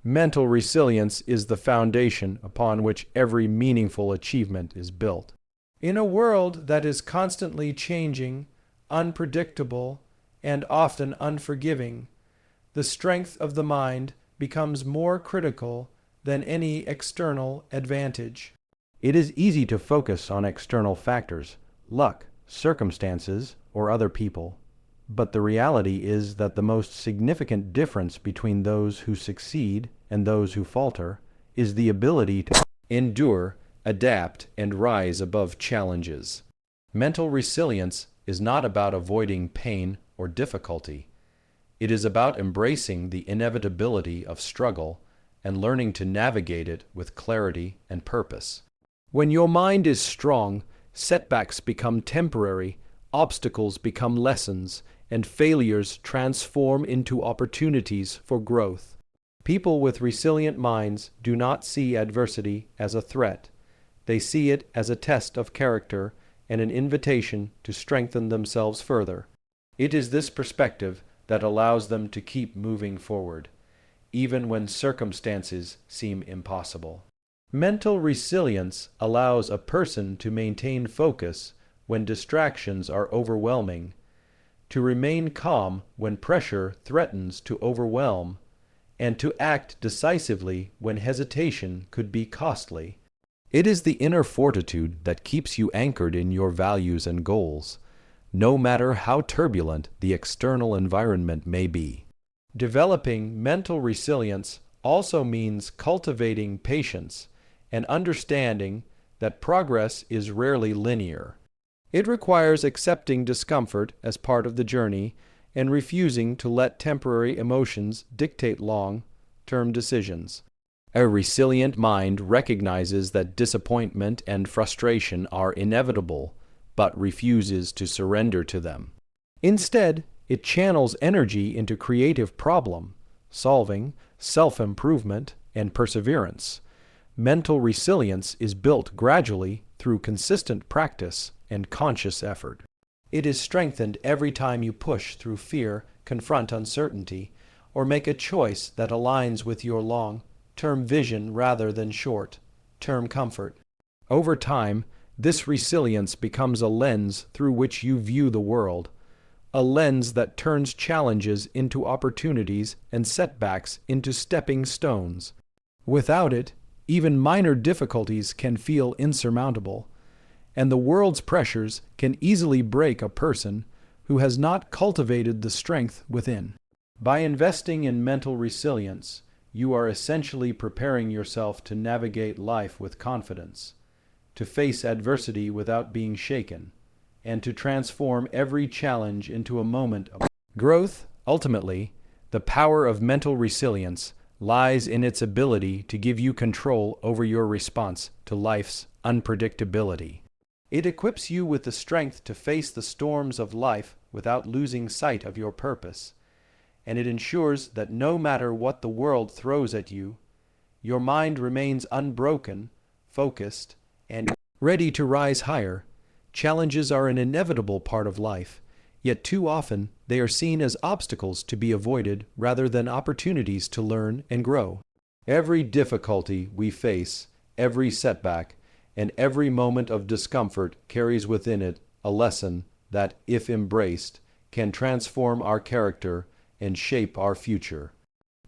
Mental resilience is the foundation upon which every meaningful achievement is built. In a world that is constantly changing, unpredictable, and often unforgiving, the strength of the mind becomes more critical than any external advantage. It is easy to focus on external factors, luck, circumstances, or other people. But the reality is that the most significant difference between those who succeed and those who falter is the ability to endure, adapt, and rise above challenges. Mental resilience is not about avoiding pain or difficulty. It is about embracing the inevitability of struggle and learning to navigate it with clarity and purpose. When your mind is strong, setbacks become temporary, obstacles become lessons, and failures transform into opportunities for growth. People with resilient minds do not see adversity as a threat. They see it as a test of character and an invitation to strengthen themselves further. It is this perspective that allows them to keep moving forward, even when circumstances seem impossible. Mental resilience allows a person to maintain focus when distractions are overwhelming, to remain calm when pressure threatens to overwhelm, and to act decisively when hesitation could be costly. It is the inner fortitude that keeps you anchored in your values and goals, no matter how turbulent the external environment may be. Developing mental resilience also means cultivating patience and understanding that progress is rarely linear. It requires accepting discomfort as part of the journey and refusing to let temporary emotions dictate long-term decisions. A resilient mind recognizes that disappointment and frustration are inevitable, but refuses to surrender to them. Instead, it channels energy into creative problem solving, self-improvement, and perseverance. Mental resilience is built gradually through consistent practice and conscious effort. It is strengthened every time you push through fear, confront uncertainty, or make a choice that aligns with your long-term vision rather than short-term comfort. Over time, this resilience becomes a lens through which you view the world, a lens that turns challenges into opportunities and setbacks into stepping stones. Without it, even minor difficulties can feel insurmountable, and the world's pressures can easily break a person who has not cultivated the strength within. By investing in mental resilience, you are essentially preparing yourself to navigate life with confidence, to face adversity without being shaken, and to transform every challenge into a moment of growth. Ultimately, the power of mental resilience lies in its ability to give you control over your response to life's unpredictability. It equips you with the strength to face the storms of life without losing sight of your purpose, and it ensures that no matter what the world throws at you, your mind remains unbroken, focused, and ready to rise higher. Challenges are an inevitable part of life, yet too often they are seen as obstacles to be avoided rather than opportunities to learn and grow. Every difficulty we face, every setback, and every moment of discomfort carries within it a lesson that, if embraced, can transform our character and shape our future.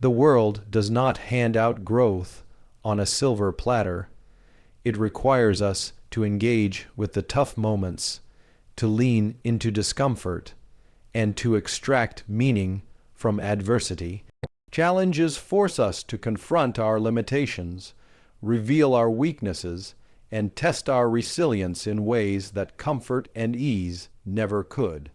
The world does not hand out growth on a silver platter. It requires us to engage with the tough moments, to lean into discomfort, and to extract meaning from adversity. Challenges force us to confront our limitations, reveal our weaknesses, and test our resilience in ways that comfort and ease never could.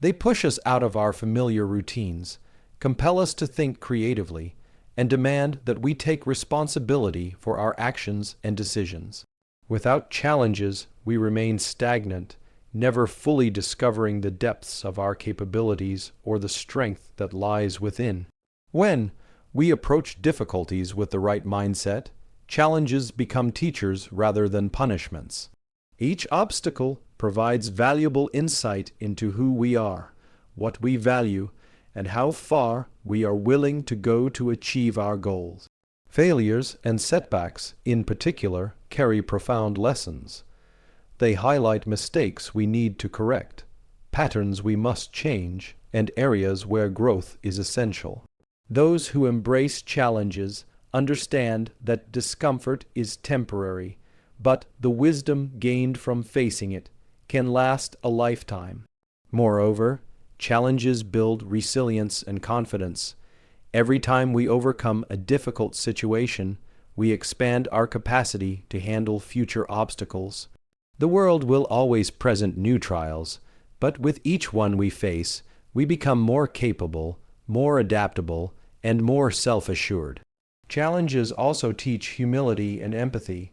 They push us out of our familiar routines, compel us to think creatively, and demand that we take responsibility for our actions and decisions. Without challenges, we remain stagnant, never fully discovering the depths of our capabilities or the strength that lies within. When we approach difficulties with the right mindset, challenges become teachers rather than punishments. Each obstacle provides valuable insight into who we are, what we value, and how far we are willing to go to achieve our goals. Failures and setbacks, in particular, carry profound lessons. They highlight mistakes we need to correct, patterns we must change, and areas where growth is essential. Those who embrace challenges understand that discomfort is temporary, but the wisdom gained from facing it can last a lifetime. Moreover, challenges build resilience and confidence. Every time we overcome a difficult situation, we expand our capacity to handle future obstacles. The world will always present new trials, but with each one we face, we become more capable, more adaptable, and more self-assured. Challenges also teach humility and empathy.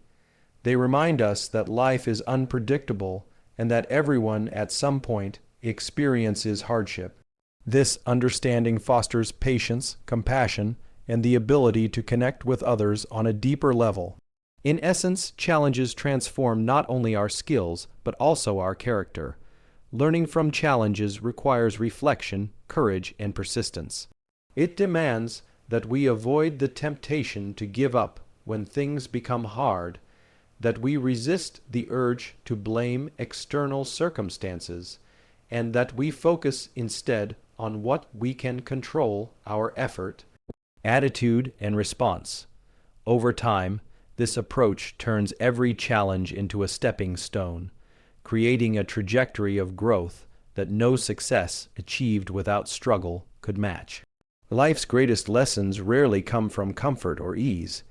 They remind us that life is unpredictable and that everyone at some point experiences hardship. This understanding fosters patience, compassion, and the ability to connect with others on a deeper level. In essence, challenges transform not only our skills, but also our character. Learning from challenges requires reflection, courage, and persistence. It demands that we avoid the temptation to give up when things become hard, that we resist the urge to blame external circumstances, and that we focus instead on what we can control: our effort, attitude, and response. Over time, this approach turns every challenge into a stepping stone, creating a trajectory of growth that no success achieved without struggle could match. Life's greatest lessons rarely come from comfort or ease.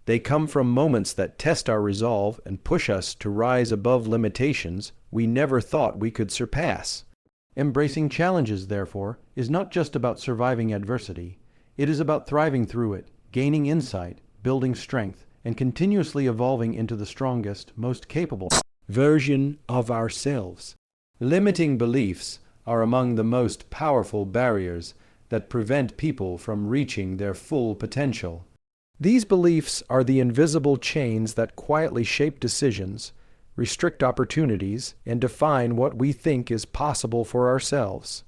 They come from moments that test our resolve and push us to rise above limitations we never thought we could surpass. Embracing challenges, therefore, is not just about surviving adversity. It is about thriving through it, gaining insight, building strength, and continuously evolving into the strongest, most capable version of ourselves. Limiting beliefs are among the most powerful barriers that prevent people from reaching their full potential. These beliefs are the invisible chains that quietly shape decisions, restrict opportunities, and define what we think is possible for ourselves.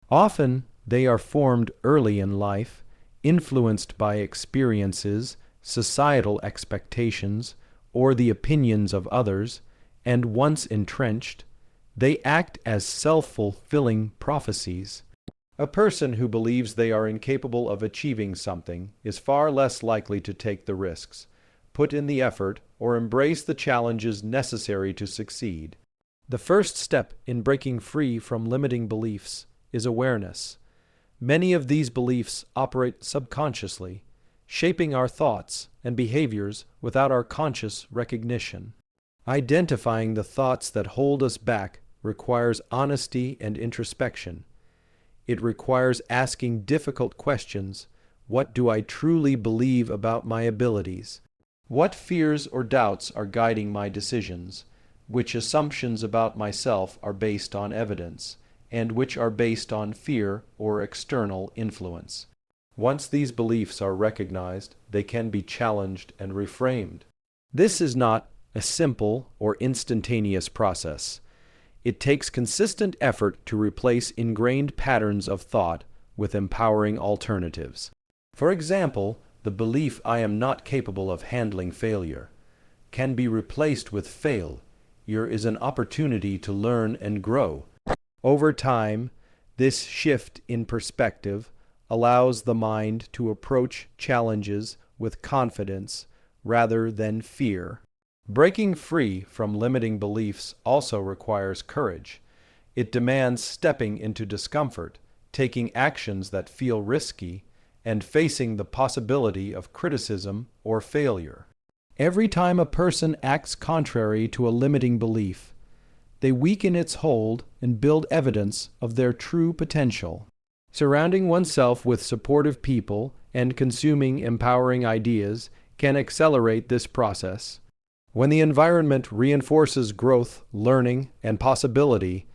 Often, they are formed early in life, influenced by experiences, societal expectations, or the opinions of others, and once entrenched, they act as self-fulfilling prophecies. A person who believes they are incapable of achieving something is far less likely to take the risks, put in the effort, or embrace the challenges necessary to succeed. The first step in breaking free from limiting beliefs is awareness. Many of these beliefs operate subconsciously, shaping our thoughts and behaviors without our conscious recognition. Identifying the thoughts that hold us back requires honesty and introspection. It requires asking difficult questions. What do I truly believe about my abilities? What fears or doubts are guiding my decisions? Which assumptions about myself are based on evidence, and which are based on fear or external influence? Once these beliefs are recognized, they can be challenged and reframed. This is not a simple or instantaneous process. It takes consistent effort to replace ingrained patterns of thought with empowering alternatives. For example, the belief "I am not capable of handling failure" can be replaced with "failure is an opportunity to learn and grow." Over time, this shift in perspective allows the mind to approach challenges with confidence rather than fear. Breaking free from limiting beliefs also requires courage. It demands stepping into discomfort, taking actions that feel risky, and facing the possibility of criticism or failure. Every time a person acts contrary to a limiting belief, they weaken its hold and build evidence of their true potential. Surrounding oneself with supportive people and consuming empowering ideas can accelerate this process. When the environment reinforces growth, learning, and possibility,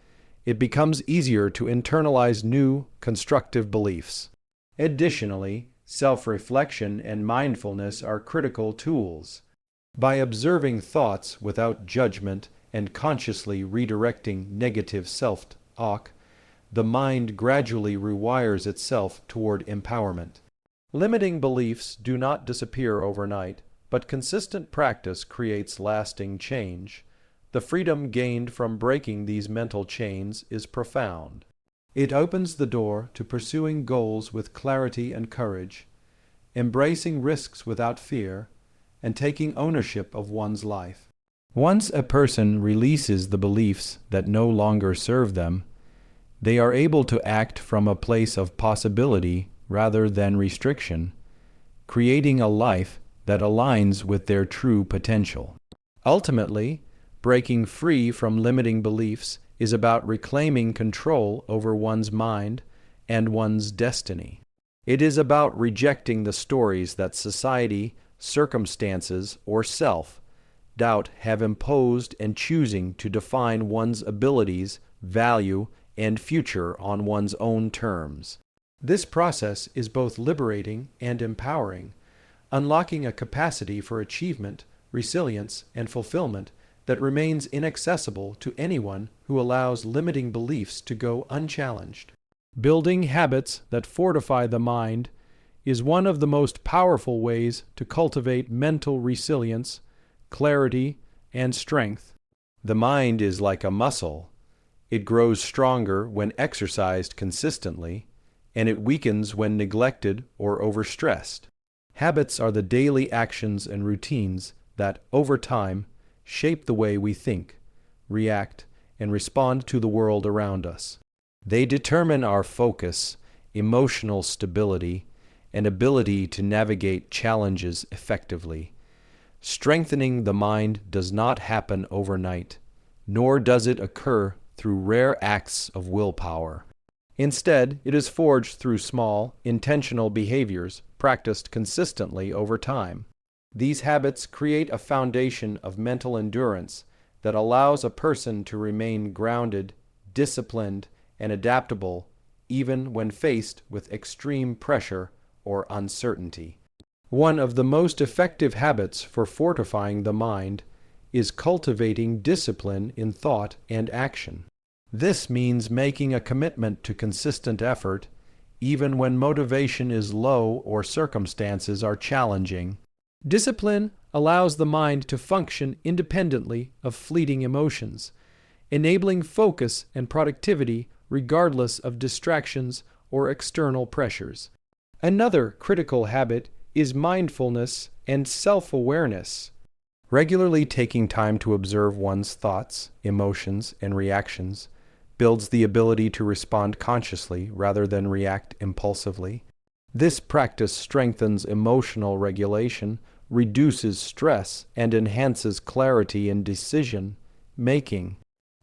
it becomes easier to internalize new, constructive beliefs. Additionally, self-reflection and mindfulness are critical tools. By observing thoughts without judgment and consciously redirecting negative self-talk, the mind gradually rewires itself toward empowerment. Limiting beliefs do not disappear overnight, but consistent practice creates lasting change. The freedom gained from breaking these mental chains is profound. It opens the door to pursuing goals with clarity and courage, embracing risks without fear, and taking ownership of one's life. Once a person releases the beliefs that no longer serve them, they are able to act from a place of possibility rather than restriction, creating a life that aligns with their true potential. Ultimately, breaking free from limiting beliefs is about reclaiming control over one's mind and one's destiny. It is about rejecting the stories that society, circumstances, or self-doubt have imposed and choosing to define one's abilities, value, and future on one's own terms. This process is both liberating and empowering, unlocking a capacity for achievement, resilience, and fulfillment that remains inaccessible to anyone who allows limiting beliefs to go unchallenged. Building habits that fortify the mind is one of the most powerful ways to cultivate mental resilience, clarity, and strength. The mind is like a muscle. It grows stronger when exercised consistently, and it weakens when neglected or overstressed. Habits are the daily actions and routines that, over time, shape the way we think, react, and respond to the world around us. They determine our focus, emotional stability, and ability to navigate challenges effectively. Strengthening the mind does not happen overnight, nor does it occur through rare acts of willpower. Instead, it is forged through small, intentional behaviors practiced consistently over time. These habits create a foundation of mental endurance that allows a person to remain grounded, disciplined, and adaptable even when faced with extreme pressure or uncertainty. One of the most effective habits for fortifying the mind is cultivating discipline in thought and action. This means making a commitment to consistent effort, even when motivation is low or circumstances are challenging. Discipline allows the mind to function independently of fleeting emotions, enabling focus and productivity regardless of distractions or external pressures. Another critical habit is mindfulness and self-awareness. Regularly taking time to observe one's thoughts, emotions, and reactions builds the ability to respond consciously rather than react impulsively. This practice strengthens emotional regulation, reduces stress, and enhances clarity in decision making.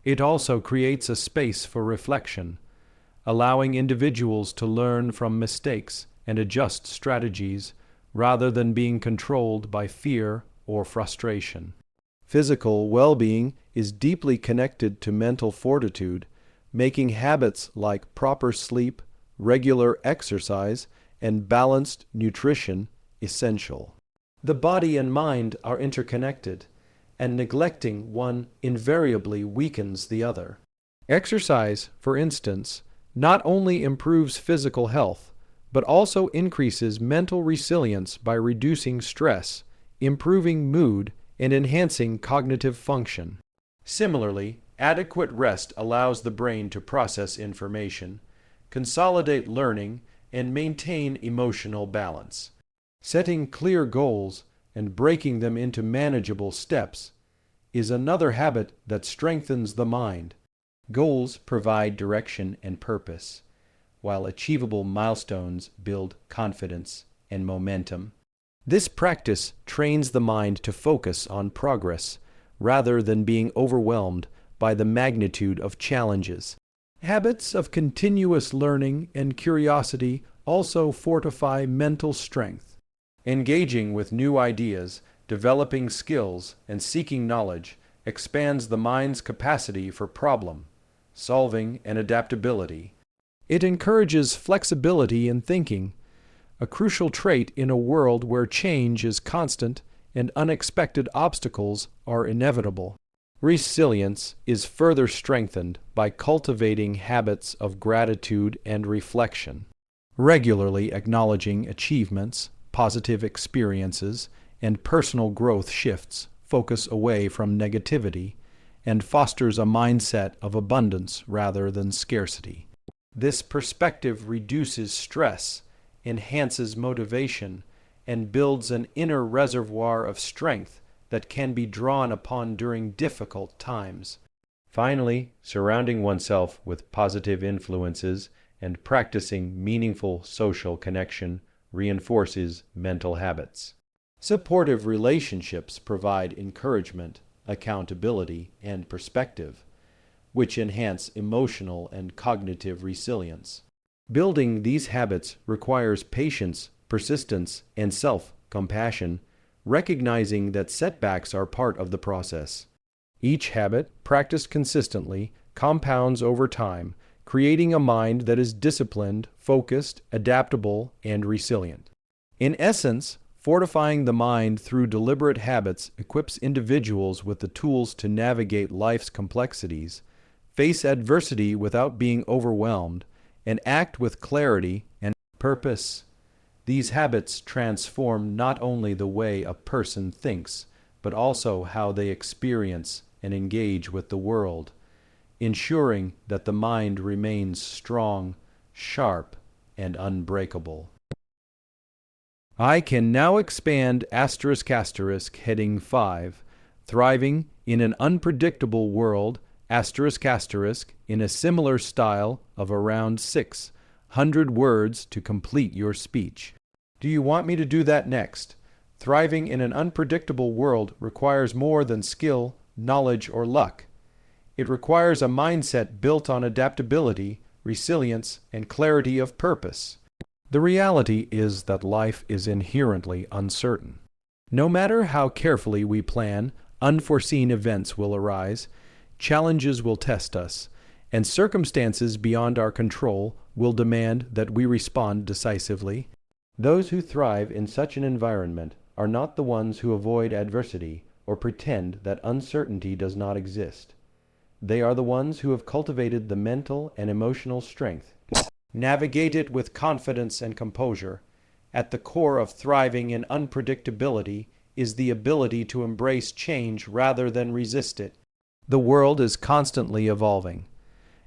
It also creates a space for reflection, allowing individuals to learn from mistakes and adjust strategies rather than being controlled by fear or frustration. Physical well-being is deeply connected to mental fortitude, making habits like proper sleep, regular exercise, and balanced nutrition essential. The body and mind are interconnected, and neglecting one invariably weakens the other. Exercise, for instance, not only improves physical health, but also increases mental resilience by reducing stress, improving mood, and enhancing cognitive function. Similarly, adequate rest allows the brain to process information, consolidate learning, and maintain emotional balance. Setting clear goals and breaking them into manageable steps is another habit that strengthens the mind. Goals provide direction and purpose, while achievable milestones build confidence and momentum. This practice trains the mind to focus on progress rather than being overwhelmed by the magnitude of challenges. Habits of continuous learning and curiosity also fortify mental strength. Engaging with new ideas, developing skills, and seeking knowledge expands the mind's capacity for problem solving and adaptability. It encourages flexibility in thinking, a crucial trait in a world where change is constant and unexpected obstacles are inevitable. Resilience is further strengthened by cultivating habits of gratitude and reflection. Regularly acknowledging achievements, positive experiences, and personal growth shifts focus away from negativity and fosters a mindset of abundance rather than scarcity. This perspective reduces stress, enhances motivation, and builds an inner reservoir of strength that can be drawn upon during difficult times. Finally, surrounding oneself with positive influences and practicing meaningful social connection reinforces mental habits. Supportive relationships provide encouragement, accountability, and perspective, which enhance emotional and cognitive resilience. Building these habits requires patience, persistence, and self-compassion, recognizing that setbacks are part of the process. Each habit, practiced consistently, compounds over time, creating a mind that is disciplined, focused, adaptable, and resilient. In essence, fortifying the mind through deliberate habits equips individuals with the tools to navigate life's complexities, face adversity without being overwhelmed, and act with clarity and purpose. These habits transform not only the way a person thinks, but also how they experience and engage with the world, ensuring that the mind remains strong, sharp, and unbreakable. I can now expand heading 5, thriving in an unpredictable world, in a similar style of around 600 words to complete your speech. Do you want me to do that next? Thriving in an unpredictable world requires more than skill, knowledge, or luck. It requires a mindset built on adaptability, resilience, and clarity of purpose. The reality is that life is inherently uncertain. No matter how carefully we plan, unforeseen events will arise, challenges will test us, and circumstances beyond our control will demand that we respond decisively. Those who thrive in such an environment are not the ones who avoid adversity or pretend that uncertainty does not exist. They are the ones who have cultivated the mental and emotional strength. Navigate it with confidence and composure. At the core of thriving in unpredictability is the ability to embrace change rather than resist it. The world is constantly evolving,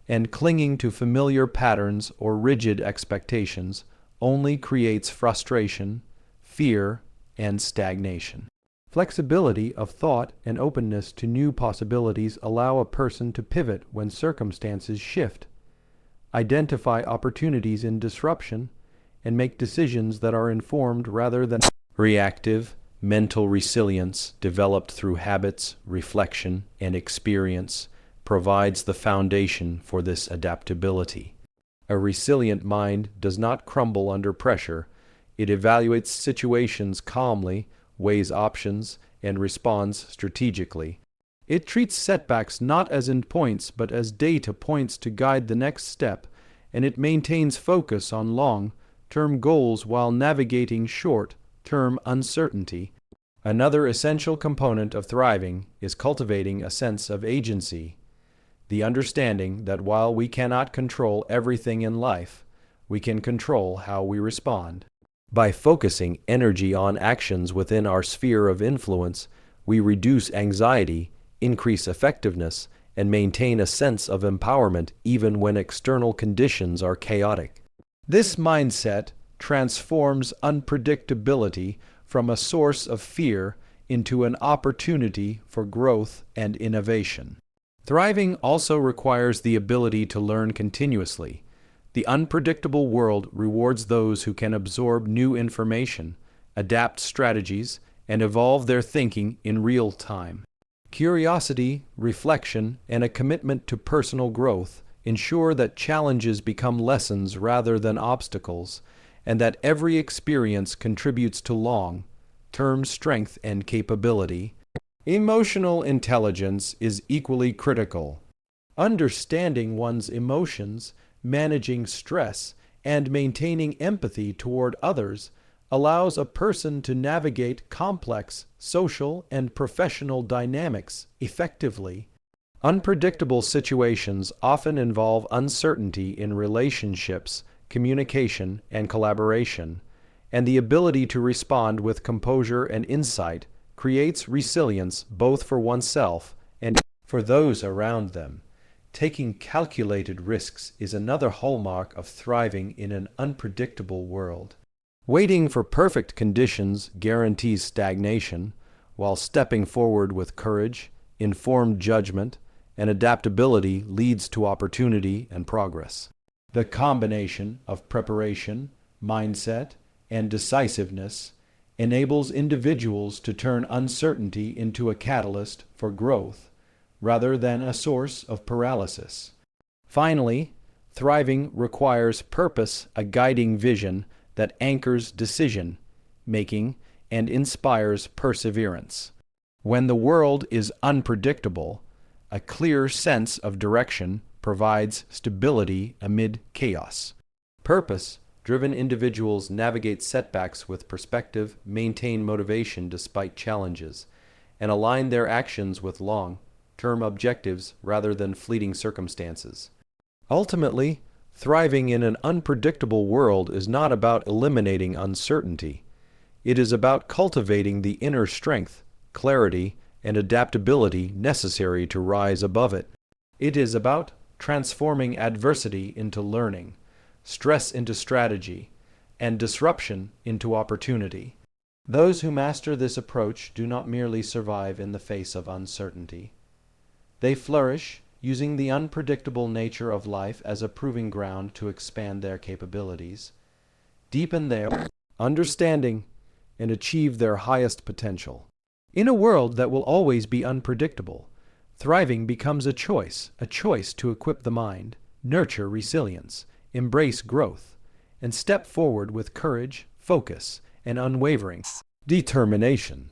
and clinging to familiar patterns or rigid expectations only creates frustration, fear, and stagnation. Flexibility of thought and openness to new possibilities allow a person to pivot when circumstances shift, identify opportunities in disruption, and make decisions that are informed rather than reactive. Mental resilience, developed through habits, reflection, and experience, provides the foundation for this adaptability. A resilient mind does not crumble under pressure. It evaluates situations calmly, weighs options, and responds strategically. It treats setbacks not as endpoints but as data points to guide the next step, and it maintains focus on long-term goals while navigating short-term uncertainty. Another essential component of thriving is cultivating a sense of agency, the understanding that while we cannot control everything in life, we can control how we respond. By focusing energy on actions within our sphere of influence, we reduce anxiety, increase effectiveness, and maintain a sense of empowerment even when external conditions are chaotic. This mindset transforms unpredictability from a source of fear into an opportunity for growth and innovation. Thriving also requires the ability to learn continuously. The unpredictable world rewards those who can absorb new information, adapt strategies, and evolve their thinking in real time. Curiosity, reflection, and a commitment to personal growth ensure that challenges become lessons rather than obstacles, and that every experience contributes to long-term strength and capability. Emotional intelligence is equally critical. Understanding one's emotions, managing stress, and maintaining empathy toward others allows a person to navigate complex social and professional dynamics effectively. Unpredictable situations often involve uncertainty in relationships, communication, and collaboration, and the ability to respond with composure and insight creates resilience both for oneself and for those around them. Taking calculated risks is another hallmark of thriving in an unpredictable world. Waiting for perfect conditions guarantees stagnation, while stepping forward with courage, informed judgment, and adaptability leads to opportunity and progress. The combination of preparation, mindset, and decisiveness enables individuals to turn uncertainty into a catalyst for growth, rather than a source of paralysis. Finally, thriving requires purpose, a guiding vision that anchors decision-making and inspires perseverance. When the world is unpredictable, a clear sense of direction provides stability amid chaos. Purpose-driven individuals navigate setbacks with perspective, maintain motivation despite challenges, and align their actions with long-term objectives rather than fleeting circumstances. Ultimately, thriving in an unpredictable world is not about eliminating uncertainty. It is about cultivating the inner strength, clarity, and adaptability necessary to rise above it. It is about transforming adversity into learning, stress into strategy, and disruption into opportunity. Those who master this approach do not merely survive in the face of uncertainty. They flourish, using the unpredictable nature of life as a proving ground to expand their capabilities, deepen their understanding, and achieve their highest potential. In a world that will always be unpredictable, thriving becomes a choice to equip the mind, nurture resilience, embrace growth, and step forward with courage, focus, and unwavering determination.